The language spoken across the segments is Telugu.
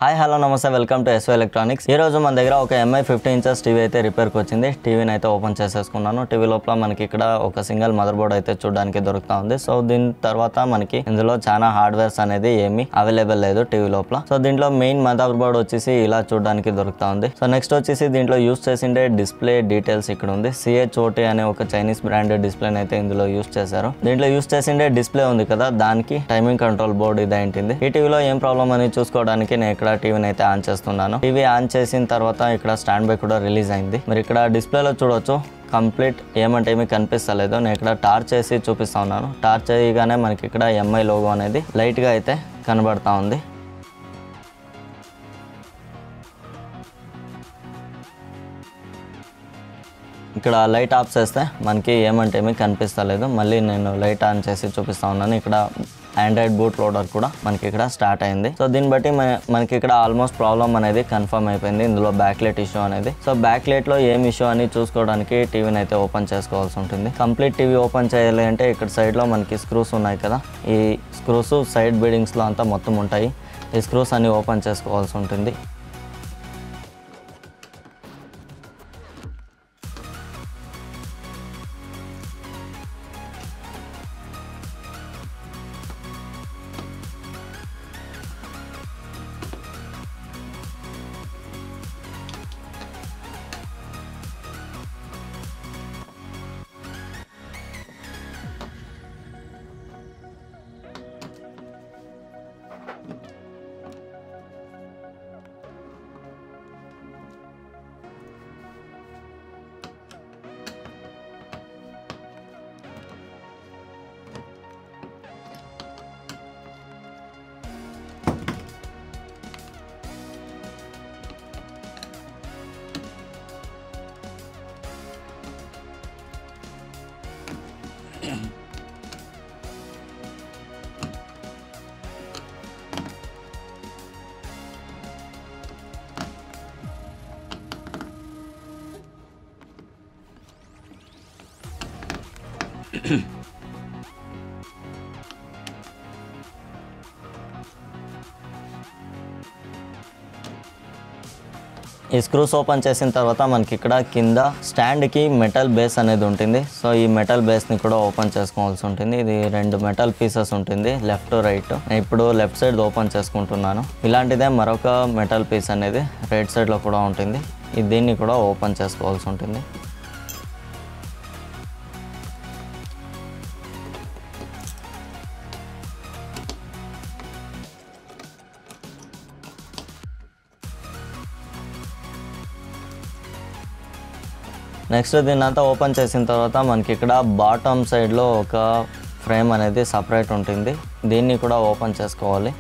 హాయ్ హలో నమస్తే వెల్కమ్ టు ఎస్వై ఎలక్ట్రానిక్స్. ఈ రోజు మన దగ్గర ఒక ఎంఐ 50 ఇంచెస్ టీవీ అయితే రిపేర్కి వచ్చింది. టీవీని అయితే ఓపెన్ చేసేసుకున్నాను. టీవీ లోపల మనకి ఇక్కడ ఒక సింగిల్ మదర్ బోర్డ్ అయితే చూడడానికి దొరుకుతా ఉంది. సో దీని తర్వాత మనకి ఇందులో చాలా హార్డ్వేర్స్ అనేది ఏమీ అవైలబుల్ లేదు టీవీ లోపల. సో దీంట్లో మెయిన్ మదర్ బోర్డ్ వచ్చేసి ఇలా చూడడానికి దొరుకుతా ఉంది. సో నెక్స్ట్ వచ్చేసి దీంట్లో యూస్ చేసిండే డిస్ప్లే డీటెయిల్స్ ఇక్కడ ఉంది. CHOT అనే ఒక చైనీస్ బ్రాండెడ్ డిస్ప్లే అయితే ఇందులో యూస్ చేశారు. దీంట్లో యూస్ చేసిండే డిస్ప్లే ఉంది కదా, దానికి టైమింగ్ కంట్రోల్ బోర్డ్ ఇదేంటింది. ఈ టీవీలో ఏం ప్రాబ్లం అని చూసుకోవడానికి నేను ఇక్కడ టీవీని అయితే ఆన్ చేస్తున్నాను. టీవీ ఆన్ చేసిన తర్వాత ఇక్కడ స్టాండ్ బై కూడా రిలీజ్ అయింది. మరి ఇక్కడ డిస్ప్లేలో చూడొచ్చు కంప్లీట్ ఏమంటే ఏమీ కనిపిస్తలేదు. నేను ఇక్కడ టార్చ్ చేసి చూపిస్తా ఉన్నాను. టార్చ్ చేయగానే మనకి ఇక్కడ ఎంఐ లోగో అనేది లైట్ గా అయితే కనబడతా ఉంది. ఇక్కడ లైట్ ఆఫ్ చేస్తే మనకి ఏమంటే ఏమీ కనిపిస్తలేదు. మళ్ళీ నేను లైట్ ఆన్ చేసి చూపిస్తా ఉన్నాను. ఇక్కడ ఆండ్రాయిడ్ బూట్ లోడర్ కూడా మనకి ఇక్కడ స్టార్ట్ అయింది. సో దీన్ని బట్టి మనకి ఇక్కడ ఆల్మోస్ట్ ప్రాబ్లం అనేది కన్ఫర్మ్ అయిపోయింది. ఇందులో బ్యాక్లైట్ ఇష్యూ అనేది. సో బ్యాక్లైట్ లో ఏం ఇష్యూ అని చూసుకోవడానికి టీవీని అయితే ఓపెన్ చేసుకోవాల్సి ఉంటుంది. కంప్లీట్ టీవీ ఓపెన్ చేయాలి అంటే ఇక్కడ సైడ్ లో మనకి స్క్రూస్ ఉన్నాయి కదా, ఈ స్క్రూస్ సైడ్ బీడింగ్స్ లో అంతా మొత్తం ఉంటాయి. ఈ స్క్రూస్ అన్ని ఓపెన్ చేసుకోవాల్సి ఉంటుంది. ఈ స్క్రూస్ ఓపెన్ చేసిన తర్వాత మనకి ఇక్కడ కింద స్టాండ్ కి మెటల్ బేస్ అనేది ఉంటుంది. సో ఈ మెటల్ బేస్ ని కూడా ఓపెన్ చేసుకోవాల్సి ఉంటుంది. ఇది 2 మెటల్ పీసెస్ ఉంటుంది, లెఫ్ట్ రైట్. ఇప్పుడు లెఫ్ట్ సైడ్ ఓపెన్ చేసుకుంటున్నాను. ఇలాంటిదే మరొక మెటల్ పీస్ అనేది రైట్ సైడ్ లో కూడా ఉంటుంది. దీన్ని కూడా ఓపెన్ చేసుకోవాల్సి ఉంటుంది. నెక్స్ట్ దీన్ని అంతా ఓపెన్ చేసిన తర్వాత మనకి ఇక్కడ బాటమ్ సైడ్లో ఒక ఫ్రేమ్ అనేది సపరేట్ ఉంటుంది. దీన్ని కూడా ఓపెన్ చేసుకోవాలి.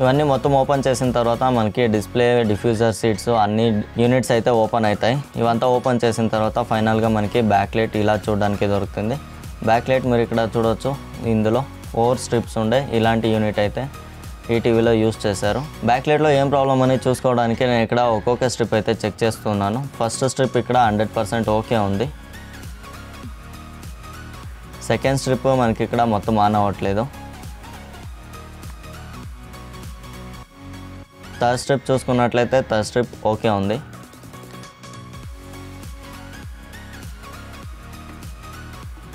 ఇవన్నీ మొత్తం ఓపెన్ చేసిన తర్వాత మనకి డిస్ప్లే, డిఫ్యూజర్ సీట్స్ అన్ని యూనిట్స్ అయితే ఓపెన్ అవుతాయి. ఇవంతా ఓపెన్ చేసిన తర్వాత ఫైనల్గా మనకి బ్యాక్ లైట్ ఇలా చూడడానికి దొరుకుతుంది. బ్యాక్ లైట్ మీరు ఇక్కడ చూడొచ్చు. ఇందులో 4 స్ట్రిప్స్ ఉండే ఇలాంటి యూనిట్ అయితే ఈ టీవీలో యూస్ చేశారు. బ్యాక్ లైట్లో ఏం ప్రాబ్లం అని చూసుకోవడానికి నేను ఇక్కడ ఒక్కొక్క స్ట్రిప్ అయితే చెక్ చేస్తున్నాను. ఫస్ట్ స్ట్రిప్ ఇక్కడ 100% ఓకే ఉంది. సెకండ్ స్ట్రిప్ మనకి ఇక్కడ మొత్తం ఆన్ అవ్వట్లేదు. థర్డ్ స్ట్రిప్ చూసుకున్నట్లయితే థర్డ్ స్ట్రిప్ ఓకే ఉంది.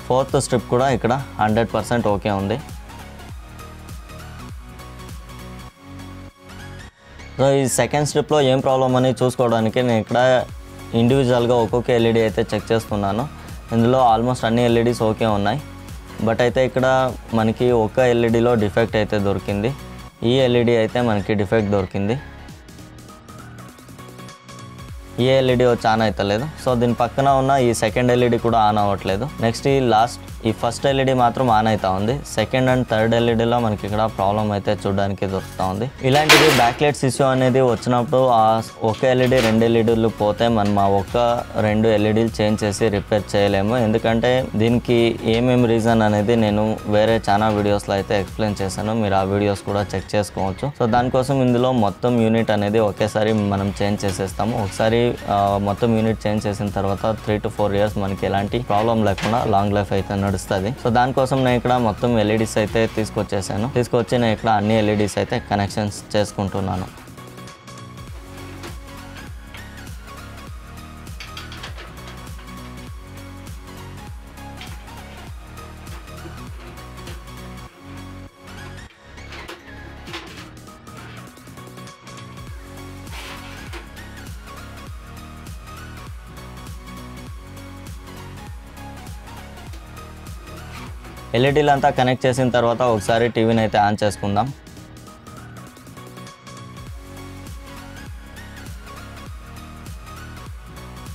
ఫోర్త్ స్ట్రిప్ కూడా ఇక్కడ 100% ఓకే ఉంది. సో ఈ సెకండ్ స్ట్రిప్లో ఏం ప్రాబ్లం అని చూసుకోవడానికి నేను ఇక్కడ ఇండివిజువల్గా ఒక్కొక్క ఎల్ఈడి అయితే చెక్ చేస్తున్నాను. ఇందులో ఆల్మోస్ట్ అన్ని ఎల్ఈడీస్ ఓకే ఉన్నాయి. బట్ అయితే ఇక్కడ మనకి ఒక ఎల్ఈడిలో డిఫెక్ట్ అయితే దొరికింది. ఈ ఎల్ఈడి అయితే మనకి డిఫెక్ట్ దొరికింది. ఈ ఎల్ఈడి వచ్చి ఆన్ అవుతలేదు. సో దీని పక్కన ఉన్న ఈ సెకండ్ ఎల్ఈడి కూడా ఆన్ అవ్వట్లేదు. నెక్స్ట్ ఈ ఫస్ట్ ఎల్ఈడి మాత్రం ఆన్ అవుతా ఉంది. సెకండ్ అండ్ థర్డ్ ఎల్ఈడిలో మనకి ఇక్కడ ప్రాబ్లం అయితే చూడడానికి దొరుకుతూ ఉంది. ఇలాంటిది బ్యాక్లైట్స్ ఇష్యూ అనేది వచ్చినప్పుడు ఆ ఒక ఎల్ఈడి 2 ఎల్ఈడీలు పోతే మనం ఆ ఒక 2 ఎల్ఈడీలు చేంజ్ చేసి రిపేర్ చేయలేము. ఎందుకంటే దీనికి ఏమేమి రీజన్ అనేది నేను వేరే చాలా వీడియోస్లో అయితే ఎక్స్ప్లెయిన్ చేశాను. మీరు ఆ వీడియోస్ కూడా చెక్ చేసుకోవచ్చు. సో దానికోసం ఇందులో మొత్తం యూనిట్ అనేది ఒకేసారి మనం చేంజ్ చేసేస్తాము. ఒకసారి మొత్తం యూనిట్ చేంజ్ చేసిన తర్వాత 3 to 4 years మనకి ఎలాంటి ప్రాబ్లం లేకుండా లాంగ్ లైఫ్ అయితే నడుస్తుంది. సో దానికోసం నేను ఇక్కడ మొత్తం ఎల్ఈడీస్ అయితే తీసుకొచ్చి నేను ఇక్కడ అన్ని ఎల్ఈడీస్ అయితే కనెక్షన్స్ చేసుకుంటున్నాను. ఎల్ఈడీలు అంతా కనెక్ట్ చేసిన తర్వాత ఒకసారి టీవీని అయితే ఆన్ చేసుకుందాం.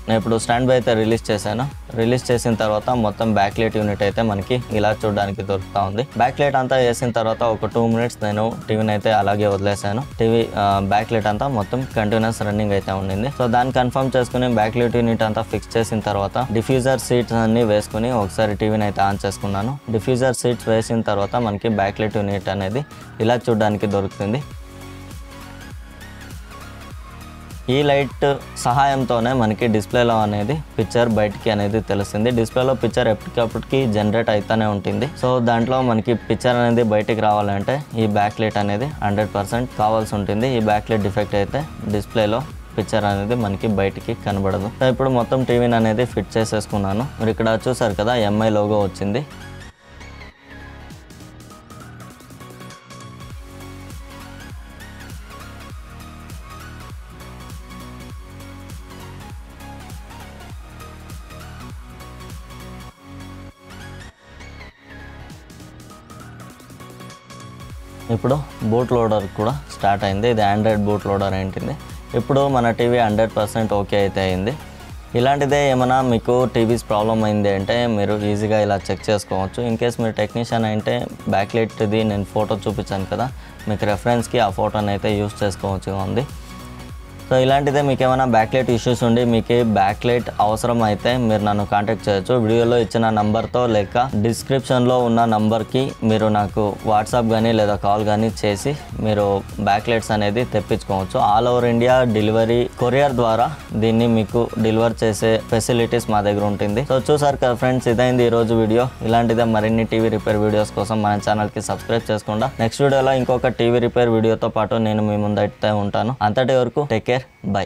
నేను ఇప్పుడు స్టాండ్ బై అయితే రిలీజ్ చేశాను. రిలీజ్ చేసిన తర్వాత మొత్తం బ్యాక్ లైట్ యూనిట్ అయితే మనకి ఇలా చూడడానికి దొరుకుతూ ఉంది. బ్యాక్ లైట్ అంతా వేసిన తర్వాత ఒక 2 minutes నేను టీవీని అయితే అలాగే వదిలేసాను. టీవీ బ్యాక్ లైట్ అంతా మొత్తం కంటిన్యూస్ రన్నింగ్ అయితే ఉండింది. సో దాన్ని కన్ఫర్మ్ చేసుకుని బ్యాక్ లైట్ యూనిట్ అంతా ఫిక్స్ చేసిన తర్వాత డిఫ్యూజర్ సీట్స్ అన్ని వేసుకుని ఒకసారి టీవీని అయితే ఆన్ చేసుకున్నాను. డిఫ్యూజర్ సీట్స్ వేసిన తర్వాత మనకి బ్యాక్ లైట్ యూనిట్ అనేది ఇలా చూడడానికి దొరుకుతుంది. ఈ లైట్ సహాయంతోనే మనకి డిస్ప్లేలో అనేది పిక్చర్ బయటికి అనేది తెలుస్తుంది. డిస్ప్లేలో పిక్చర్ ఎప్పటికప్పటికి జనరేట్ అవుతూనే ఉంటుంది. సో దాంట్లో మనకి పిక్చర్ అనేది బయటికి రావాలంటే ఈ బ్యాక్ లైట్ అనేది 100% కావాల్సి ఉంటుంది. ఈ బ్యాక్ లైట్ డిఫెక్ట్ అయితే డిస్ప్లేలో పిక్చర్ అనేది మనకి బయటికి కనబడదు. సో ఇప్పుడు మొత్తం టీవీని అనేది ఫిట్ చేసేసుకున్నాను. మీరు ఇక్కడ చూసారు కదా ఎంఐ లోగో వచ్చింది. ఇప్పుడు బూట్ లోడర్ కూడా స్టార్ట్ అయింది. ఇది ఆండ్రాయిడ్ బూట్ లోడర్ ఏంటింది. ఇప్పుడు మన టీవీ 100% ఓకే అయితే అయింది. ఇలాంటిదే ఏమైనా మీకు టీవీస్ ప్రాబ్లం అయింది అంటే మీరు ఈజీగా ఇలా చెక్ చేసుకోవచ్చు. ఇన్ కేస్ మీరు టెక్నీషియన్ అంటే బ్యాక్ లైట్ది నేను ఫోటో చూపించాను కదా, మీకు రెఫరెన్స్కి ఆ ఫోటోని అయితే యూస్ చేసుకోవచ్చు ఉంది. సో ఇలాంటిదే మీకు ఏమైనా బ్యాక్ లైట్ ఇష్యూస్ ఉండి మీకు బ్యాక్ లైట్ అవసరం అయితే మీరు నన్ను కాంటాక్ట్ చేయొచ్చు. వీడియోలో ఇచ్చిన నంబర్తో లేక డిస్క్రిప్షన్లో ఉన్న నంబర్కి మీరు నాకు వాట్సాప్ కానీ లేదా కాల్ కానీ చేసి మీరు బ్యాక్ లైట్స్ అనేది తెప్పించుకోవచ్చు. All over India delivery courier ద్వారా దీన్ని మీకు డెలివర్ చేసే ఫెసిలిటీస్ మా దగ్గర ఉంటుంది. సో చూసారు కదా ఫ్రెండ్స్, ఇదైంది ఈరోజు వీడియో. ఇలాంటిదే మరిన్ని టీవీ రిపేర్ వీడియోస్ కోసం మన ఛానల్కి సబ్స్క్రైబ్ చేసుకోండి. నెక్స్ట్ వీడియోలో ఇంకొక టీవీ రిపేర్ వీడియోతో పాటు నేను మీ ముందు అయితే ఉంటాను. అంతటి వరకు టేక్ కేర్, బై.